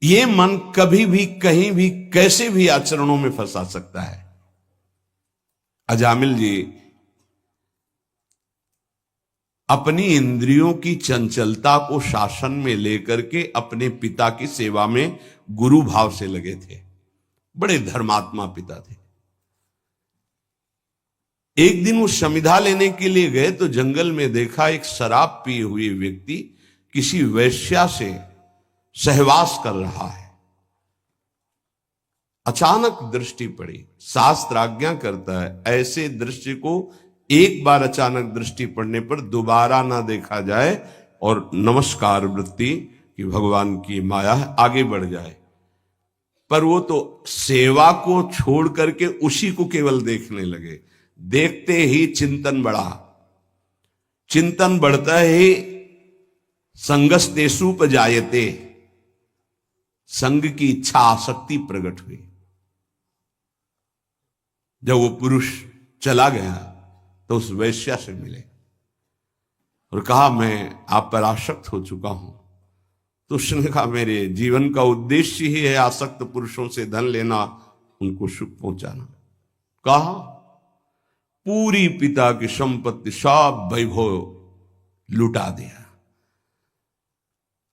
ये मन कभी भी कहीं भी कैसे भी आचरणों में फंसा सकता है। अजामिल जी अपनी इंद्रियों की चंचलता को शासन में लेकर के अपने पिता की सेवा में गुरु भाव से लगे थे। बड़े धर्मात्मा पिता थे। एक दिन वो समिधा लेने के लिए गए तो जंगल में देखा एक शराब पिए हुए व्यक्ति किसी वैश्या से सहवास कर रहा है। अचानक दृष्टि पड़ी। शास्त्र आज्ञा करता है ऐसे दृश्य को एक बार अचानक दृष्टि पड़ने पर दोबारा ना देखा जाए और नमस्कार वृत्ति कि भगवान की माया है आगे बढ़ जाए। पर वो तो सेवा को छोड़ करके उसी को केवल देखने लगे। देखते ही चिंतन बढ़ा। चिंतन बढ़ता ही संगस्तेषुपजायते, संग की इच्छा आसक्ति प्रकट हुई। जब वो पुरुष चला गया तो उस वैश्या से मिले और कहा मैं आप पर आसक्त हो चुका हूं। तो उसने कहा मेरे जीवन का उद्देश्य ही है आसक्त पुरुषों से धन लेना, उनको सुख पहुंचाना। कहा पूरी पिता की संपत्ति सब वैभव लुटा दिया।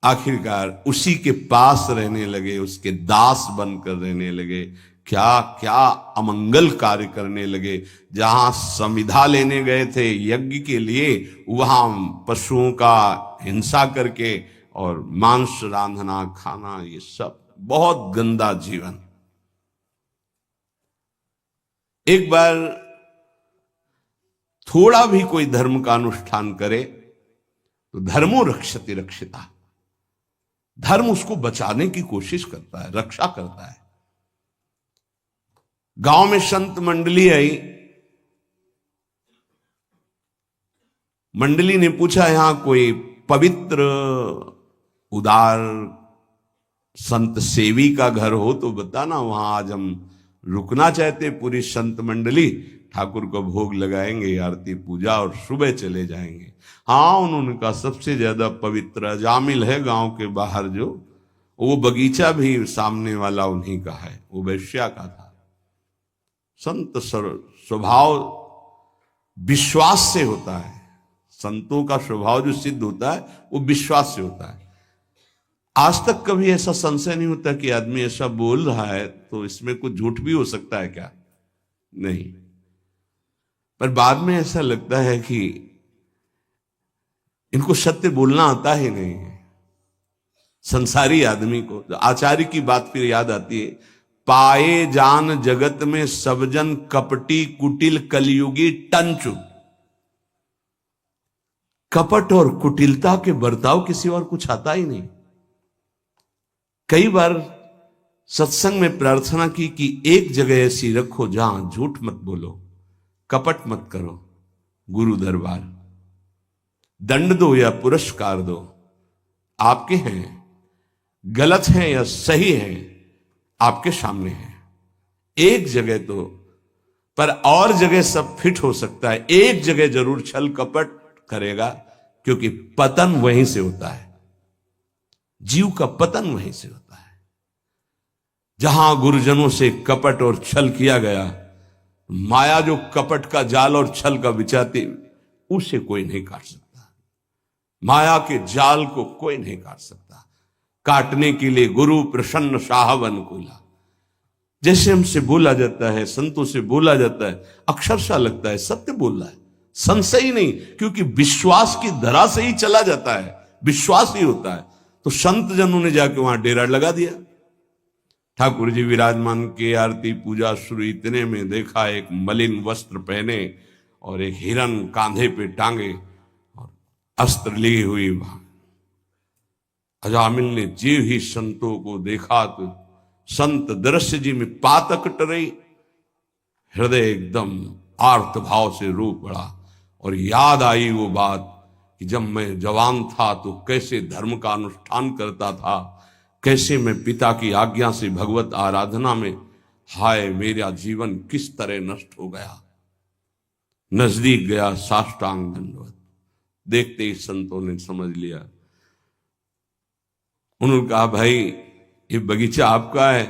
आखिरकार उसी के पास रहने लगे, उसके दास बनकर रहने लगे। क्या क्या अमंगल कार्य करने लगे। जहां समिधा लेने गए थे यज्ञ के लिए, वहां पशुओं का हिंसा करके और मांस रांधना खाना, ये सब बहुत गंदा जीवन। एक बार थोड़ा भी कोई धर्म का अनुष्ठान करे तो धर्मो रक्षति रक्षिता, धर्म उसको बचाने की कोशिश करता है, रक्षा करता है। गांव में संत मंडली आई। मंडली ने पूछा यहां कोई पवित्र उदार संत सेवी का घर हो तो बताना, वहां आज हम रुकना चाहते। पूरी संत मंडली ठाकुर को भोग लगाएंगे, आरती पूजा और सुबह चले जाएंगे। हाँ, उन्होंने कहा सबसे ज्यादा पवित्र अजामिल है गांव के बाहर, जो वो बगीचा भी सामने वाला उन्हीं का है, वो वैश्या का था। संत स्वभाव विश्वास से होता है। संतों का स्वभाव जो सिद्ध होता है वो विश्वास से होता है। आज तक कभी ऐसा संशय नहीं होता कि आदमी ऐसा बोल रहा है तो इसमें कुछ झूठ भी हो सकता है क्या? नहीं। पर बाद में ऐसा लगता है कि इनको सत्य बोलना आता ही नहीं है। संसारी आदमी को आचार्य की बात फिर याद आती है, पाए जान जगत में सब जन कपटी कुटिल कलयुगी टंचु। कपट और कुटिलता के बर्ताव किसी और कुछ आता ही नहीं। कई बार सत्संग में प्रार्थना की कि एक जगह ऐसी रखो जहां झूठ मत बोलो, कपट मत करो। गुरु दरबार, दंड दो या पुरस्कार दो, आपके हैं, गलत हैं या सही हैं आपके सामने है। एक जगह तो, पर और जगह सब फिट हो सकता है, एक जगह जरूर छल कपट करेगा, क्योंकि पतन वहीं से होता है। जीव का पतन वहीं से होता है। जहां गुरुजनों से कपट और छल किया गया, माया जो कपट का जाल और छल का बिछाती, उसे कोई नहीं काट सकता। माया के जाल को कोई नहीं काट सकता। काटने के लिए गुरु प्रसन्न साहब अनुकूला, जैसे हमसे बोला जाता है, संतों से बोला जाता है, अक्षरशः लगता है सत्य बोल रहा है, संशय ही नहीं, क्योंकि विश्वास की धरा से ही चला जाता है, विश्वास ही होता है। तो संत जनों ने जाके वहां डेरा लगा दिया। ठाकुर जी विराजमान के, आरती पूजा शुरू, इतने में देखा एक मलिन वस्त्र पहने और एक हिरन कांधे पे टांगे और अस्त्र ली हुई वहां। अजामिल ने जीव ही संतों को देखा तो संत दृश्य जी में पातक टरे, हृदय एकदम आर्त भाव से रो पड़ा और याद आई वो बात कि जब मैं जवान था तो कैसे धर्म का अनुष्ठान करता था, कैसे मैं पिता की आज्ञा से भगवत आराधना में, हाय मेरा जीवन किस तरह नष्ट हो गया। नजदीक गया, साष्टांग दंडवत। देखते ही संतों ने समझ लिया। उन्होंने कहा भाई ये बगीचा आपका है?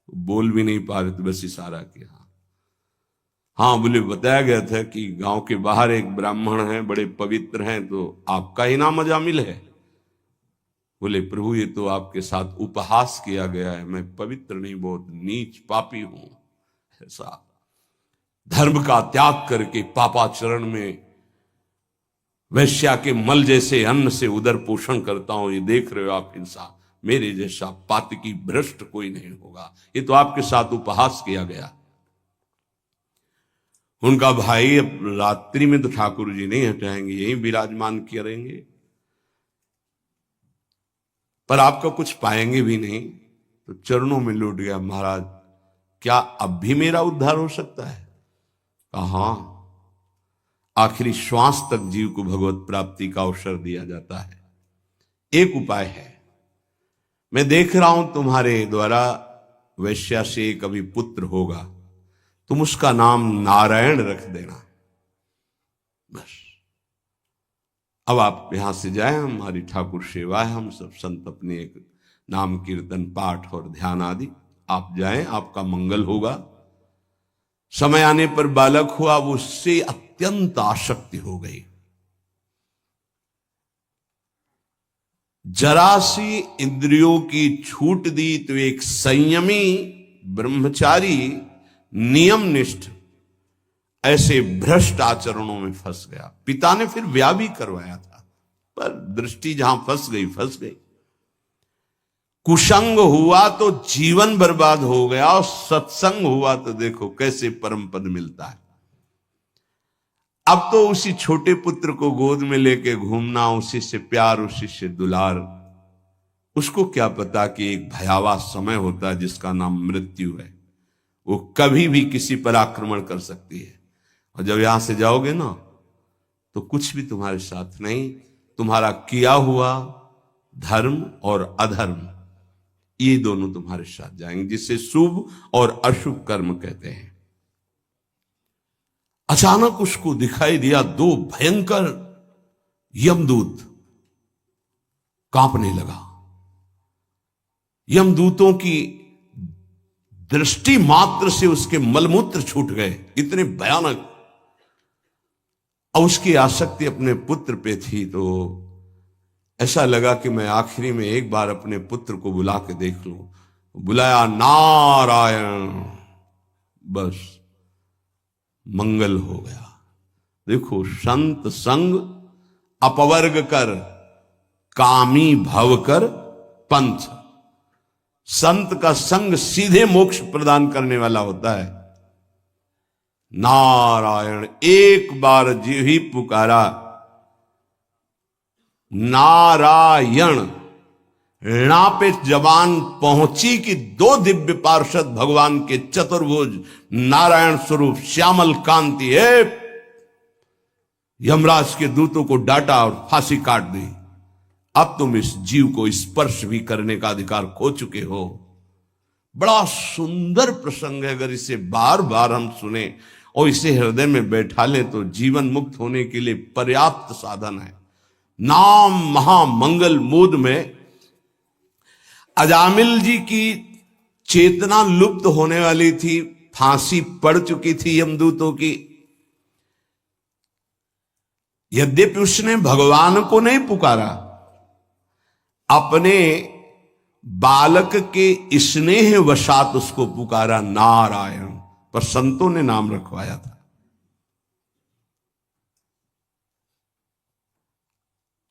बोल भी नहीं पा रहे थे, बस इशारा किया। हाँ बोले, बताया गया था कि गांव के बाहर एक ब्राह्मण हैं, बड़े पवित्र हैं, तो आपका ही नाम अजामिल है। बोले, प्रभु ये तो आपके साथ उपहास किया गया है, मैं पवित्र नहीं, बहुत नीच पापी हूं। ऐसा धर्म का त्याग करके पापाचरण में वैश्या के मल जैसे अन्न से उदर पोषण करता हूं, ये देख रहे हो आप हिंसा, मेरे जैसा पातकी भ्रष्ट कोई नहीं होगा। ये तो आपके साथ उपहास किया गया। उनका भाई, अब रात्रि में तो ठाकुर जी नहीं हटाएंगे, यही विराजमान करेंगे, पर आपका कुछ पाएंगे भी नहीं। तो चरणों में लौट गया, महाराज क्या अब भी मेरा उद्धार हो सकता है? कहा हाँ, आखिरी श्वास तक जीव को भगवत प्राप्ति का अवसर दिया जाता है। एक उपाय है, मैं देख रहा हूं तुम्हारे द्वारा वैश्या से कभी पुत्र होगा, तुम उसका नाम नारायण रख देना, बस। अब आप यहां से जाए, हमारी ठाकुर सेवा है, हम सब संत अपने एक नाम कीर्तन पाठ और ध्यान आदि, आप जाएं, आपका मंगल होगा। समय आने पर बालक हुआ, वो उससे अत्यंत आसक्ति हो गई। जरा सी इंद्रियों की छूट दी तो एक संयमी ब्रह्मचारी नियमनिष्ठ ऐसे भ्रष्ट आचरणों में फंस गया। पिता ने फिर ब्याह भी करवाया था, पर दृष्टि जहां फंस गई। कुसंग हुआ तो जीवन बर्बाद हो गया, और सत्संग हुआ तो देखो कैसे परम पद मिलता है। अब तो उसी छोटे पुत्र को गोद में लेके घूमना, उसी से प्यार, उसी से दुलार। उसको क्या पता कि एक भयावह समय होता है जिसका नाम मृत्यु है, वो कभी भी किसी पर आक्रमण कर सकती है। और जब यहां से जाओगे ना, तो कुछ भी तुम्हारे साथ नहीं, तुम्हारा किया हुआ धर्म और अधर्म, ये दोनों तुम्हारे साथ जाएंगे, जिसे शुभ और अशुभ कर्म कहते हैं। अचानक उसको दिखाई दिया दो भयंकर यमदूत, कांपने लगा। यमदूतों की दृष्टि मात्र से उसके मलमूत्र छूट गए, इतने भयानक। और उसकी आसक्ति अपने पुत्र पे थी, तो ऐसा लगा कि मैं आखिरी में एक बार अपने पुत्र को बुला के देख लूं। बुलाया, नारायण, बस मंगल हो गया। देखो, संत संग अपवर्ग कर, कामी भव कर पंथ। संत का संग सीधे मोक्ष प्रदान करने वाला होता है। नारायण, एक बार जी ही पुकारा, नारायण, णा पे जबान पहुंची कि दो दिव्य पार्षद भगवान के चतुर्भुज नारायण स्वरूप श्यामल कांति है, यमराज के दूतों को डांटा और फांसी काट दी। अब तुम इस जीव को स्पर्श भी करने का अधिकार खो चुके हो। बड़ा सुंदर प्रसंग है, अगर इसे बार बार हम सुने और इसे हृदय में बैठा लें तो जीवन मुक्त होने के लिए पर्याप्त साधन है। नाम महामंगल मूद में अजामिल जी की चेतना लुप्त होने वाली थी, फांसी पड़ चुकी थी यमदूतों की। यद्यपि उसने भगवान को नहीं पुकारा, अपने बालक के स्नेह वशात उसको पुकारा नारायण, पर संतों ने नाम रखवाया था।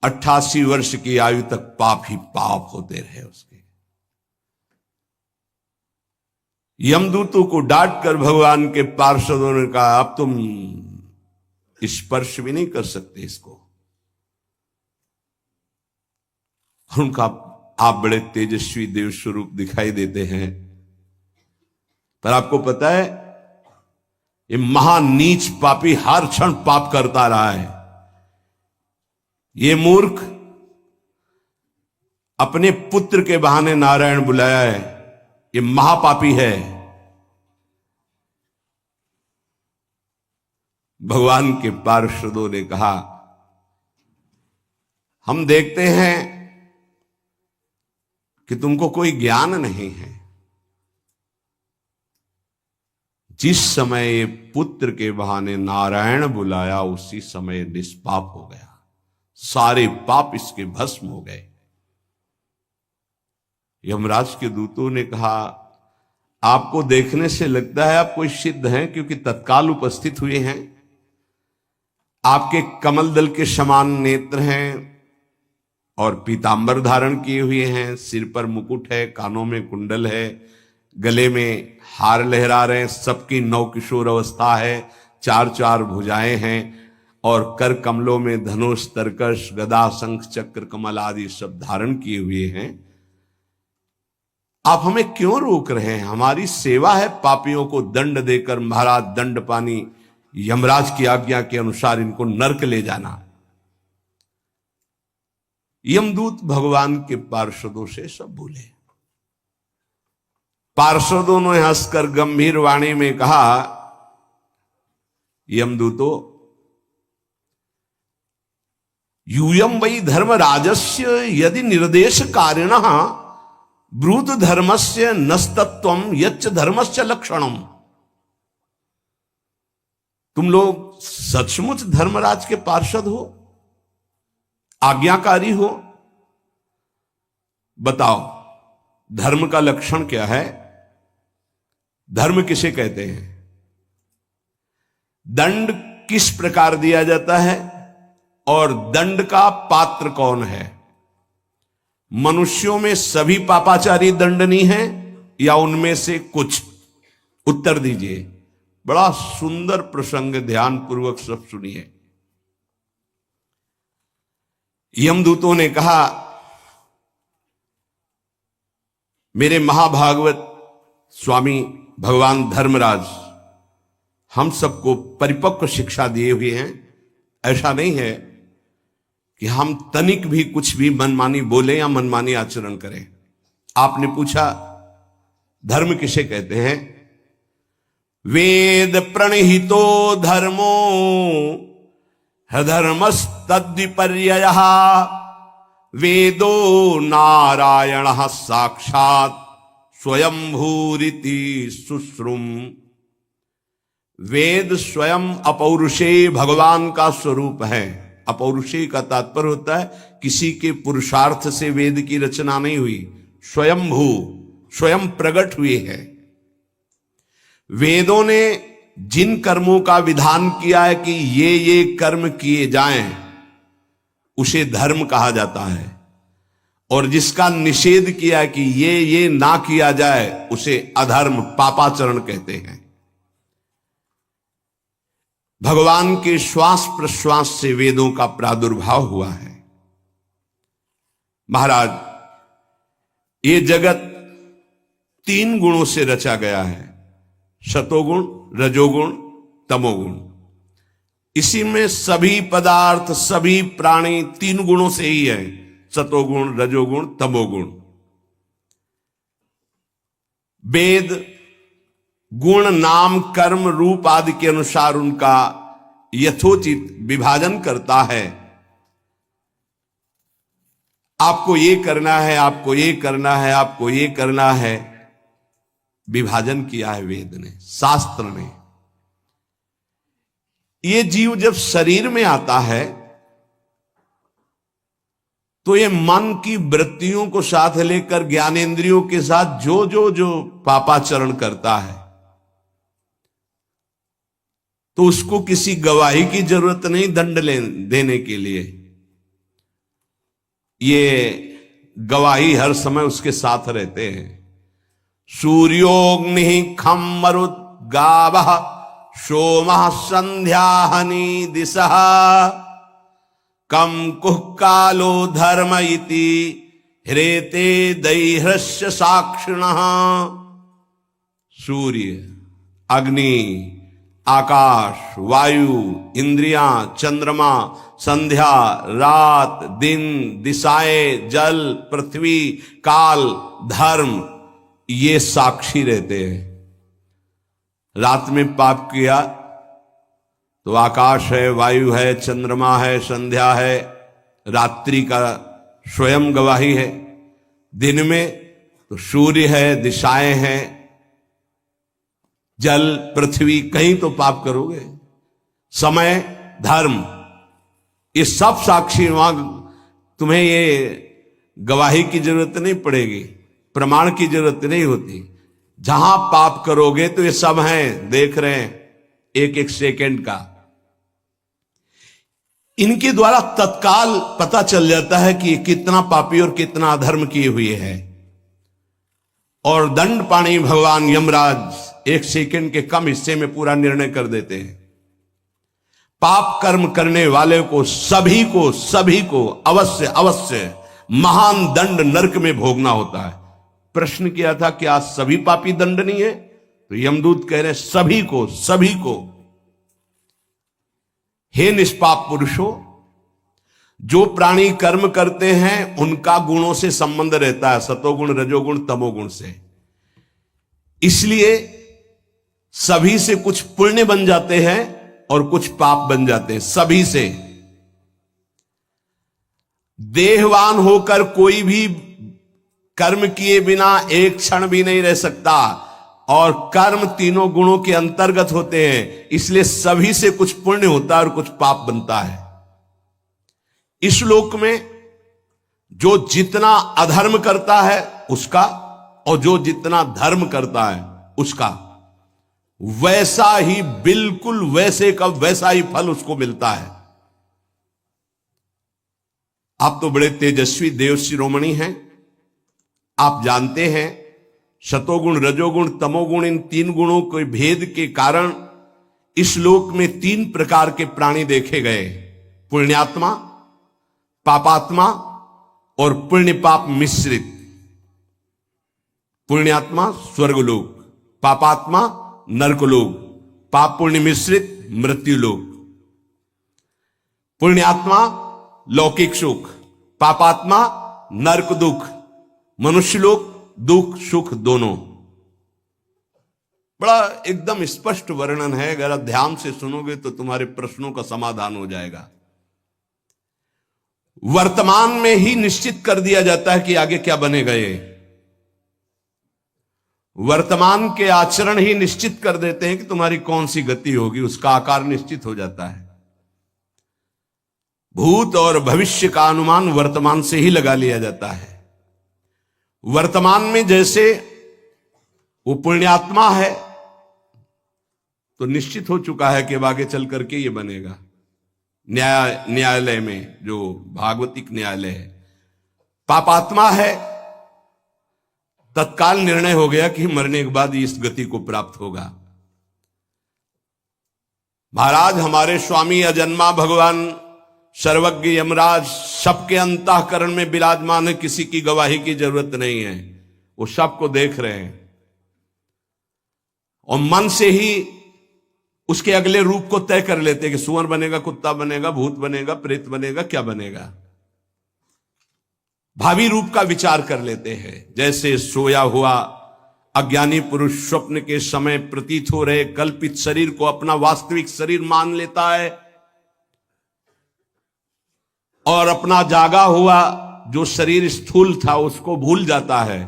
88 वर्ष की आयु तक पाप ही पाप होते रहे उसके। यमदूतों को डांट कर भगवान के पार्षदों ने कहा, अब तुम स्पर्श भी नहीं कर सकते इसको। उनका, आप बड़े तेजस्वी देव स्वरूप दिखाई देते हैं, पर आपको पता है ये महानीच पापी हर क्षण पाप करता रहा है। ये मूर्ख अपने पुत्र के बहाने नारायण बुलाया है, ये महापापी है। भगवान के पार्षदों ने कहा, हम देखते हैं कि तुमको कोई ज्ञान नहीं है। जिस समय ये पुत्र के बहाने नारायण बुलाया उसी समय निष्पाप हो गया, सारे पाप इसके भस्म हो गए। यमराज के दूतों ने कहा, आपको देखने से लगता है आप कोई सिद्ध हैं, क्योंकि तत्काल उपस्थित हुए हैं। आपके कमल दल के समान नेत्र हैं और पीतांबर धारण किए हुए हैं, सिर पर मुकुट है, कानों में कुंडल है, गले में हार लहरा रहे हैं, सबकी नवकिशोर अवस्था है, चार चार भुजाएं हैं और कर कमलों में धनुष, तरकश, गदा, शंख, चक्र, कमल आदि सब धारण किए हुए हैं। आप हमें क्यों रोक रहे हैं? हमारी सेवा है पापियों को दंड देकर महाराज दंड पानी यमराज की आज्ञा के अनुसार इनको नरक ले जाना। यमदूत भगवान के पार्षदों से सब बोले। पार्षदों ने हंसकर गंभीर वाणी में कहा, यमदूतो यूयम वै धर्मराजस्य यदि निर्देश कारिणः ब्रूत धर्मस्य नस्तत्वम यच्च धर्मस्य लक्षणम। तुम लोग सचमुच धर्मराज के पार्षद हो, आज्ञाकारी हो? बताओ धर्म का लक्षण क्या है? धर्म किसे कहते हैं? दंड किस प्रकार दिया जाता है और दंड का पात्र कौन है? मनुष्यों में सभी पापाचारी दंडनीय हैं या उनमें से कुछ? उत्तर दीजिए। बड़ा सुंदर प्रसंग, ध्यान पूर्वक सब सुनिए। यमदूतों ने कहा, मेरे महाभागवत स्वामी भगवान धर्मराज हम सबको परिपक्व शिक्षा दिए हुए हैं। ऐसा नहीं है कि हम तनिक भी कुछ भी मनमानी बोले या मनमानी आचरण करें। आपने पूछा धर्म किसे कहते हैं? वेद प्रणहितो धर्मो धर्मस्तद्विपर्ययः वेदो नारायणः साक्षात् स्वयंभूरिति शुश्रुम। वेद स्वयं अपौरुषेय भगवान का स्वरूप है। अपौरुषेय का तात्पर्य होता है किसी के पुरुषार्थ से वेद की रचना नहीं हुई, स्वयंभू, स्वयं प्रकट हुए है। वेदों ने जिन कर्मों का विधान किया है कि ये कर्म किए जाएं, उसे धर्म कहा जाता है, और जिसका निषेध किया है कि ये ना किया जाए, उसे अधर्म, पापाचरण कहते हैं। भगवान के श्वास प्रश्वास से वेदों का प्रादुर्भाव हुआ है। महाराज, ये जगत 3 गुणों से रचा गया है, सतोगुण, रजोगुण, तमोगुण। इसी में सभी पदार्थ, सभी प्राणी 3 गुणों से ही है, सतोगुण, रजोगुण, तमोगुण। वेद गुण, नाम, कर्म, रूप आदि के अनुसार उनका यथोचित विभाजन करता है। आपको ये करना है, आपको ये करना है, आपको ये करना है, विभाजन किया है वेद ने, शास्त्र ने। ये जीव जब शरीर में आता है तो ये मन की वृत्तियों को साथ लेकर ज्ञानेंद्रियों के साथ जो पापाचरण करता है, तो उसको किसी गवाही की जरूरत नहीं दंड देने के लिए। ये गवाही हर समय उसके साथ रहते हैं। सूर्योग्नि खम मरुद गावः सोमः संध्याहनि दिशः कम कुह कालो धर्म इति ह्रेते दैह्रस्य साक्षिणः। सूर्य, अग्नि, आकाश, वायु, इंद्रियां, चंद्रमा, संध्या, रात, दिन, दिशाएं, जल, पृथ्वी, काल, धर्म, ये साक्षी रहते हैं। रात में पाप किया तो आकाश है, वायु है, चंद्रमा है, संध्या है, रात्रि का स्वयं गवाही है। दिन में तो सूर्य है, दिशाएं हैं, जल, पृथ्वी, कहीं तो पाप करोगे। समय, धर्म, ये सब साक्षी, वहां तुम्हें ये गवाही की जरूरत नहीं पड़ेगी, प्रमाण की जरूरत नहीं होती। जहां पाप करोगे तो ये सब हैं, देख रहे हैं एक एक सेकंड का। इनके द्वारा तत्काल पता चल जाता है कि कितना पापी और कितना अधर्म किए हुए है। और दंड पाणी भगवान यमराज एक सेकंड के कम हिस्से में पूरा निर्णय कर देते हैं। पाप कर्म करने वाले को सभी को अवश्य अवश्य महान दंड नरक में भोगना होता है। प्रश्न किया था कि आज सभी पापी दंडनीय है, तो यमदूत कह रहे सभी को। हे निष्पाप पुरुषों, जो प्राणी कर्म करते हैं उनका गुणों से संबंध रहता है, सतोगुण, रजोगुण, तमोगुण से। इसलिए सभी से कुछ पुण्य बन जाते हैं और कुछ पाप बन जाते हैं, सभी से। देहवान होकर कोई भी कर्म किए बिना एक क्षण भी नहीं रह सकता, और कर्म तीनों गुणों के अंतर्गत होते हैं, इसलिए सभी से कुछ पुण्य होता है और कुछ पाप बनता है। इस लोक में जो जितना अधर्म करता है उसका, और जो जितना धर्म करता है उसका, वैसा ही, बिल्कुल वैसे का वैसा ही फल उसको मिलता है। आप तो बड़े तेजस्वी देव शिरोमणि हैं, आप जानते हैं सतोगुण, रजोगुण, तमोगुण, इन तीन गुणों के भेद के कारण इस लोक में तीन प्रकार के प्राणी देखे गए, पुण्यात्मा, पापात्मा और पुण्य पाप मिश्रित। पुण्यात्मा स्वर्गलोक, पापात्मा नरकलोक, पाप पुण्य मिश्रित मृत्युलोक। पुण्यात्मा लौकिक सुख, पापात्मा नरक दुख, मनुष्य लोक दुख सुख दोनों। बड़ा एकदम स्पष्ट वर्णन है, अगर आप ध्यान से सुनोगे तो तुम्हारे प्रश्नों का समाधान हो जाएगा। वर्तमान में ही निश्चित कर दिया जाता है कि आगे क्या बनेगा। ये वर्तमान के आचरण ही निश्चित कर देते हैं कि तुम्हारी कौन सी गति होगी, उसका आकार निश्चित हो जाता है। भूत और भविष्य का अनुमान वर्तमान से ही लगा लिया जाता है। वर्तमान में जैसे वो पुण्यात्मा है तो निश्चित हो चुका है कि अब आगे चल करके ये बनेगा। न्यायालय में जो भागवतिक न्यायालय है, पापात्मा है, तत्काल निर्णय हो गया कि मरने के बाद इस गति को प्राप्त होगा। महाराज हमारे स्वामी अजन्मा भगवान सर्वज्ञ यमराज सबके अंतःकरण में विराजमान है, किसी की गवाही की जरूरत नहीं है, वो सबको देख रहे हैं और मन से ही उसके अगले रूप को तय कर लेते हैं कि सुअर बनेगा, कुत्ता बनेगा, भूत बनेगा, प्रेत बनेगा, क्या बनेगा। भावी रूप का विचार कर लेते हैं। जैसे सोया हुआ अज्ञानी पुरुष स्वप्न के समय प्रतीत हो रहे कल्पित शरीर को अपना वास्तविक शरीर मान लेता है और अपना जागा हुआ जो शरीर स्थूल था उसको भूल जाता है,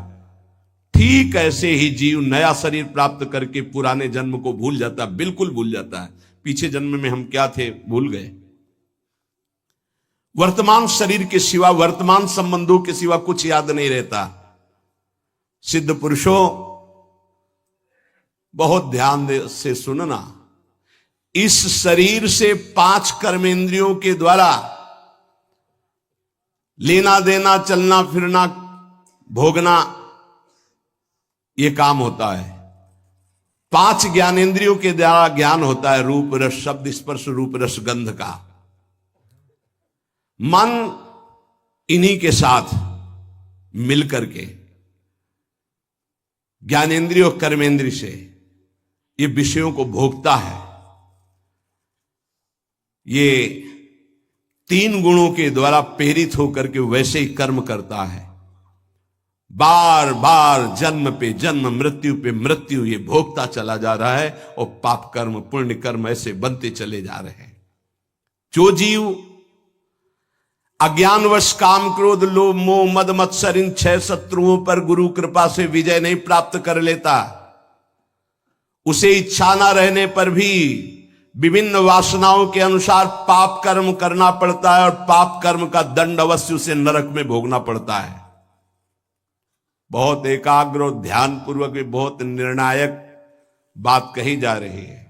ठीक ऐसे ही जीव नया शरीर प्राप्त करके पुराने जन्म को भूल जाता है, बिल्कुल भूल जाता है। पीछे जन्म में हम क्या थे भूल गए। वर्तमान शरीर के सिवा, वर्तमान संबंधों के सिवा कुछ याद नहीं रहता। सिद्ध पुरुषों बहुत ध्यान से सुनना, इस शरीर से 5 कर्मेंद्रियों के द्वारा लेना देना, चलना फिरना, भोगना, ये काम होता है। 5 ज्ञानेंद्रियों के द्वारा ज्ञान होता है, रूप रस शब्द स्पर्श रूप रस गंध का। मन इन्हीं के साथ मिलकर के ज्ञानेंद्रिय और कर्मेंद्रिय से ये विषयों को भोगता है। ये 3 गुणों के द्वारा प्रेरित होकर के वैसे ही कर्म करता है। बार बार जन्म पे जन्म, मृत्यु पे मृत्यु ये भोगता चला जा रहा है और पाप कर्म पुण्य कर्म ऐसे बनते चले जा रहे हैं। जो जीव अज्ञानवश काम क्रोध लोभ मोह मद मत्सर इन 6 शत्रुओं पर गुरु कृपा से विजय नहीं प्राप्त कर लेता। उसे इच्छा न रहने पर भी विभिन्न वासनाओं के अनुसार पाप कर्म करना पड़ता है और पाप कर्म का दंड अवश्य उसे नरक में भोगना पड़ता है। बहुत एकाग्र और ध्यान पूर्वक भी बहुत निर्णायक बात कही जा रही है।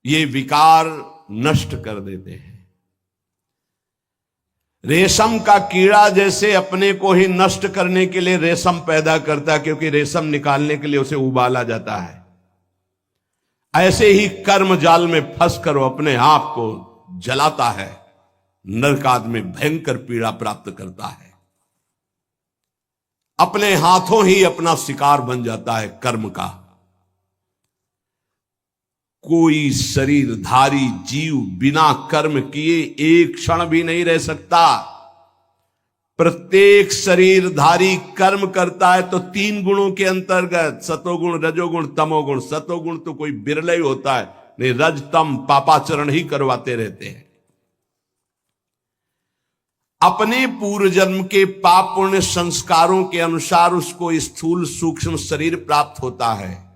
ये विकार नष्ट कर देते हैं। रेशम का कीड़ा जैसे अपने को ही नष्ट करने के लिए रेशम पैदा करता है, क्योंकि रेशम निकालने के लिए उसे उबाला जाता है, ऐसे ही कर्म जाल में फंस कर वो अपने आप को जलाता है, नरकाद में भयंकर पीड़ा प्राप्त करता है। अपने हाथों ही अपना शिकार बन जाता है कर्म का। कोई शरीरधारी जीव बिना कर्म किए एक क्षण भी नहीं रह सकता। प्रत्येक शरीरधारी कर्म करता है तो 3 गुणों के अंतर्गत, सतोगुण रजोगुण तमोगुण। सतोगुण तो कोई बिरला ही होता है, नहीं रज तम पापाचरण ही करवाते रहते हैं। अपने पूर्व जन्म के पाप पुण्य संस्कारों के अनुसार उसको स्थूल सूक्ष्म शरीर प्राप्त होता है,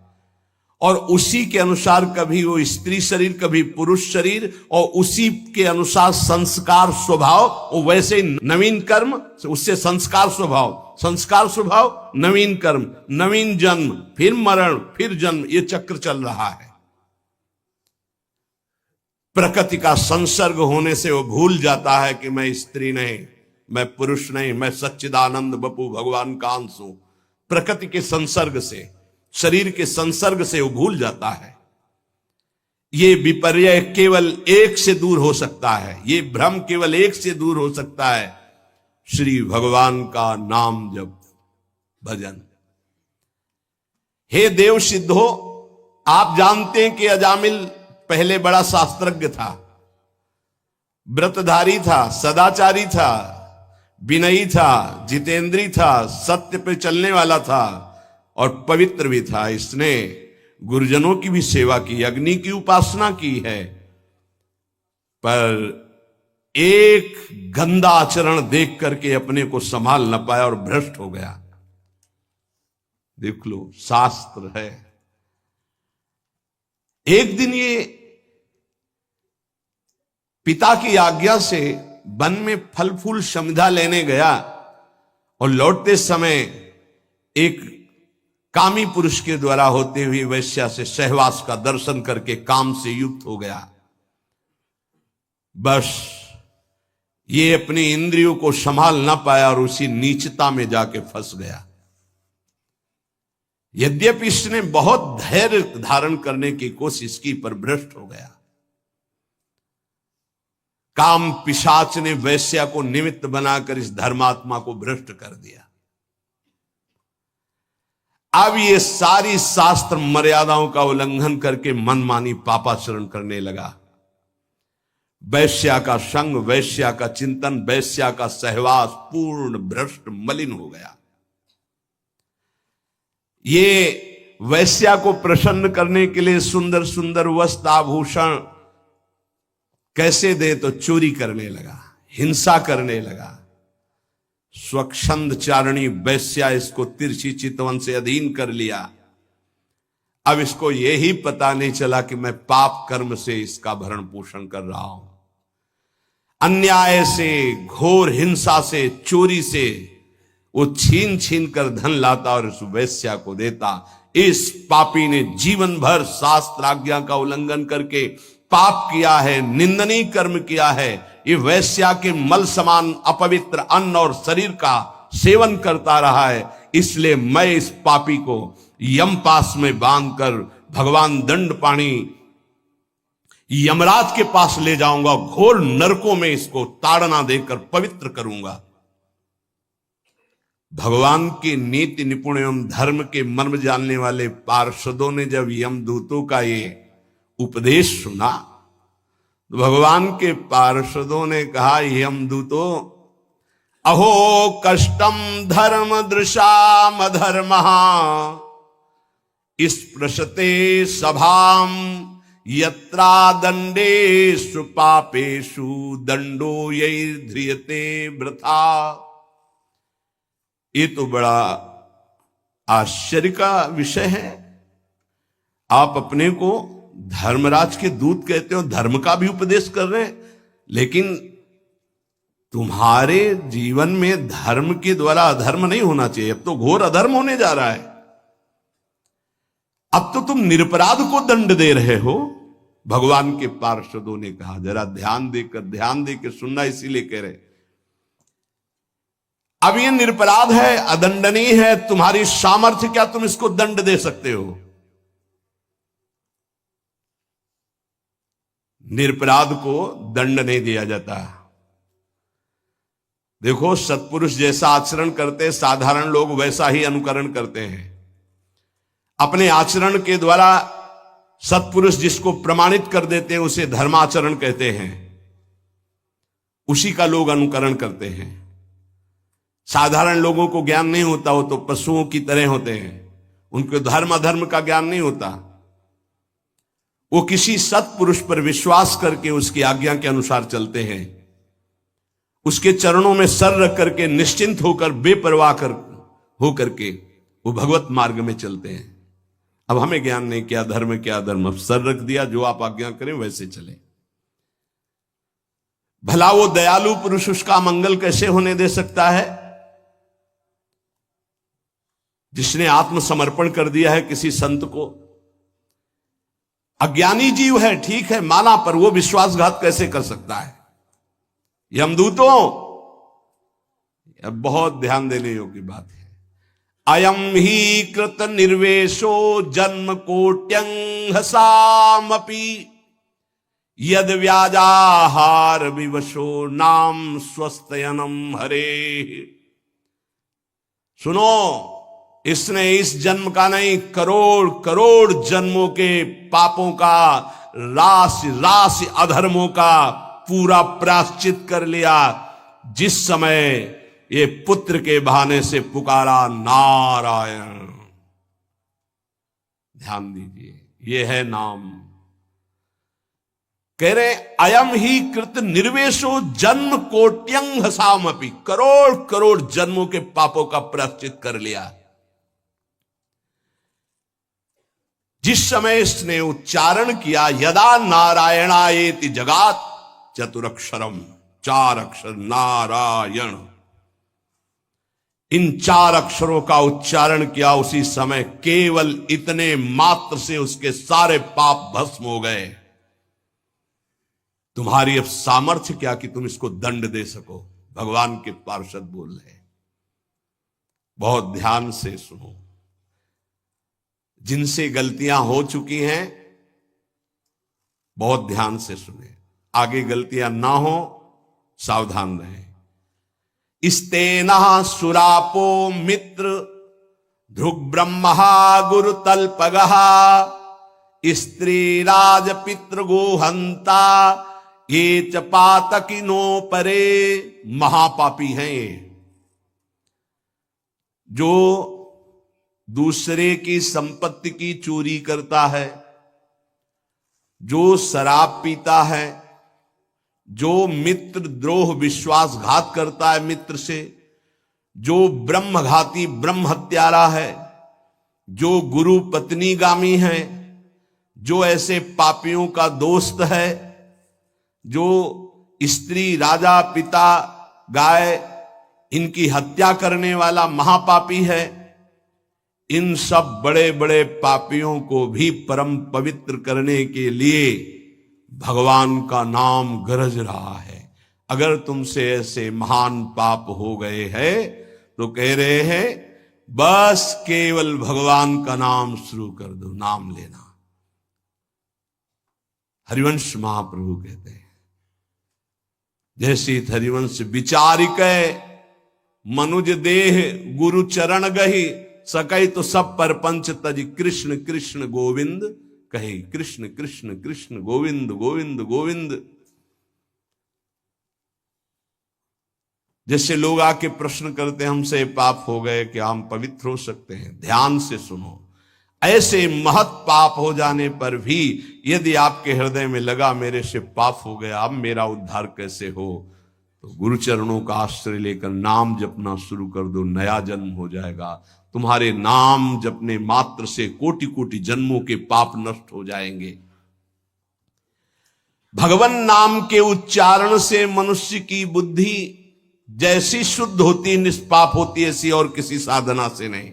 और उसी के अनुसार कभी वो स्त्री शरीर कभी पुरुष शरीर, और उसी के अनुसार संस्कार स्वभाव, और वैसे नवीन कर्म उससे संस्कार स्वभाव नवीन कर्म, नवीन जन्म, फिर मरण, फिर जन्म, ये चक्र चल रहा है। प्रकृति का संसर्ग होने से वो भूल जाता है कि मैं स्त्री नहीं, मैं पुरुष नहीं, मैं सच्चिदानंद बपू भगवान का अंश हूं। प्रकृति के संसर्ग से, शरीर के संसर्ग से वो भूल जाता है। ये विपर्य केवल एक से दूर हो सकता है, ये भ्रम केवल एक से दूर हो सकता है, श्री भगवान का नाम जप भजन। हे देव सिद्धो, आप जानते हैं कि अजामिल पहले बड़ा शास्त्रज्ञ था, व्रतधारी था, सदाचारी था, विनयी था, जितेंद्री था, सत्य पे चलने वाला था और पवित्र भी था। इसने गुरुजनों की भी सेवा की, अग्नि की उपासना की है, पर एक गंदा आचरण देख करके अपने को संभाल न पाया और भ्रष्ट हो गया। देख लो, शास्त्र है। एक दिन ये पिता की आज्ञा से वन में फल फूल समिधा लेने गया और लौटते समय एक कामी पुरुष के द्वारा होते हुए वैश्या से सहवास का दर्शन करके काम से युक्त हो गया। बस ये अपनी इंद्रियों को संभाल ना पाया और उसी नीचता में जाके फंस गया। यद्यपि इसने बहुत धैर्य धारण करने की कोशिश की, पर भ्रष्ट हो गया। काम पिशाच ने वैश्या को निमित्त बनाकर इस धर्मात्मा को भ्रष्ट कर दिया। अब ये सारी शास्त्र मर्यादाओं का उल्लंघन करके मनमानी पापाचरण करने लगा। वैश्या का संग, वैश्या का चिंतन, वैश्या का सहवास पूर्ण भ्रष्ट मलिन हो गया। ये वैश्या को प्रसन्न करने के लिए सुंदर सुंदर वस्त्र आभूषण कैसे दे, तो चोरी करने लगा, हिंसा करने लगा। स्वच्छंद चारणी वैश्या इसको तिरछी चितवन से अधीन कर लिया। अब इसको यही पता नहीं चला कि मैं पाप कर्म से इसका भरण पोषण कर रहा हूं। अन्याय से, घोर हिंसा से, चोरी से वो छीन छीन कर धन लाता और उस वैश्या को देता। इस पापी ने जीवन भर शास्त्र आज्ञा का उल्लंघन करके पाप किया है, निंदनीय कर्म किया है। ये वैश्या के मल समान अपवित्र अन्न और शरीर का सेवन करता रहा है। इसलिए मैं इस पापी को यमपास में बांधकर भगवान दंडपाणी यमराज के पास ले जाऊंगा, घोर नरकों में इसको ताड़ना देकर पवित्र करूंगा। भगवान के नीति निपुण एवं धर्म के मर्म जानने वाले पार्षदों ने जब यमदूतों का ये उपदेश सुना तो भगवान के पार्षदों ने कहा, यमदूतों, अहो कष्टम धर्म दृशाम अधर्मः स्पृशते सभाम यत्रा दंडेषु पापेषु दंडो यैर्ध्रियते वृथा। ये तो बड़ा आश्चर्य का विषय है। आप अपने को धर्मराज के दूत कहते हो, धर्म का भी उपदेश कर रहे हैं, लेकिन तुम्हारे जीवन में धर्म के द्वारा अधर्म नहीं होना चाहिए। अब तो घोर अधर्म होने जा रहा है। अब तो तुम निरपराध को दंड दे रहे हो। भगवान के पार्षदों ने कहा, जरा ध्यान देकर सुनना, इसीलिए कह रहे अब ये निरपराध है, अदंडनीय है, तुम्हारी सामर्थ्य क्या तुम इसको दंड दे सकते हो? निरपराध को दंड नहीं दिया जाता। देखो, सत्पुरुष जैसा आचरण करते साधारण लोग वैसा ही अनुकरण करते हैं। अपने आचरण के द्वारा सत्पुरुष जिसको प्रमाणित कर देते हैं उसे धर्माचरण कहते हैं, उसी का लोग अनुकरण करते हैं। साधारण लोगों को ज्ञान नहीं होता, वो तो पशुओं की तरह होते हैं, उनको धर्म अधर्म का ज्ञान नहीं होता। वो किसी सत्पुरुष पर विश्वास करके उसकी आज्ञा के अनुसार चलते हैं, उसके चरणों में सर रख करके निश्चिंत होकर बेपरवाह होकर के वो भगवत मार्ग में चलते हैं। अब हमें ज्ञान नहीं, क्या धर्म क्या धर्म, अब सर रख दिया, जो आप आज्ञा करें वैसे चले। भला वो दयालु पुरुष उसका मंगल कैसे होने दे सकता है जिसने आत्मसमर्पण कर दिया है किसी संत को? अज्ञानी जीव है, ठीक है, माना, पर वो विश्वासघात कैसे कर सकता है? यमदूतों, अब बहुत ध्यान देने योग्य बात है। अयम ही कृत निर्वेशो जन्म कोट्यंहसामपि यद व्याजाहार विवशो नाम स्वस्थयनम हरे। सुनो, इसने इस जन्म का नहीं, करोड़ करोड़ जन्मों के पापों का, राशि राशि अधर्मों का पूरा प्रायश्चित कर लिया जिस समय ये पुत्र के बहाने से पुकारा नारायण। ध्यान दीजिए, ये है नाम। कह रहे अयम ही कृत निर्वेशो जन्म कोट्यंहसामपि, करोड़ करोड़ जन्मों के पापों का प्रायश्चित कर लिया। जिस समय इसने उच्चारण किया यदा नारायणायेति जगात चतुरक्षरम, 4 अक्षर नारायण, इन 4 अक्षरों का उच्चारण किया, उसी समय केवल इतने मात्र से उसके सारे पाप भस्म हो गए। तुम्हारी अब सामर्थ्य क्या कि तुम इसको दंड दे सको? भगवान के पार्षद बोल रहे। बहुत ध्यान से सुनो। जिनसे गलतियां हो चुकी हैं बहुत ध्यान से सुने, आगे गलतियां ना हो, सावधान रहें। इस्तेना सुरापो मित्र ध्रुग ब्रह्महा गुरु तल्पगहा स्त्री राज पितृ गोहंता ये च पातकिनो परे। महापापी हैं ये, जो दूसरे की संपत्ति की चोरी करता है, जो शराब पीता है, जो मित्र द्रोह विश्वासघात करता है मित्र से, जो ब्रह्मघाती ब्रह्म हत्यारा है, जो गुरु पत्नी गामी है, जो ऐसे पापियों का दोस्त है, जो स्त्री राजा पिता गाय इनकी हत्या करने वाला महापापी है, इन सब बड़े बड़े पापियों को भी परम पवित्र करने के लिए भगवान का नाम गरज रहा है। अगर तुमसे ऐसे महान पाप हो गए हैं तो कह रहे हैं बस केवल भगवान का नाम शुरू कर दो, नाम लेना। हरिवंश महाप्रभु कहते हैं, जैसे हरिवंश विचारिक मनुज देह गुरु चरण गही सकई तो सब पर पंच तज कृष्ण कृष्ण गोविंद कहे। कृष्ण कृष्ण कृष्ण गोविंद गोविंद गोविंद। जैसे लोग आके प्रश्न करते हैं हमसे पाप हो गए, क्या हम पवित्र हो सकते हैं? ध्यान से सुनो। ऐसे महत पाप हो जाने पर भी यदि आपके हृदय में लगा मेरे से पाप हो गया, अब मेरा उद्धार कैसे हो, तो गुरु चरणों का आश्रय लेकर नाम जपना शुरू कर दो, नया जन्म हो जाएगा। तुम्हारे नाम जपने मात्र से कोटि कोटि जन्मों के पाप नष्ट हो जाएंगे। भगवान नाम के उच्चारण से मनुष्य की बुद्धि जैसी शुद्ध होती, निष्पाप होती, ऐसी और किसी साधना से नहीं।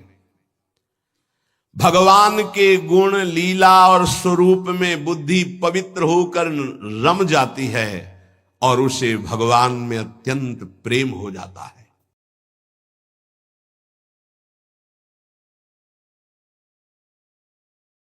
भगवान के गुण, लीला और स्वरूप में बुद्धि पवित्र होकर रम जाती है और उसे भगवान में अत्यंत प्रेम हो जाता है।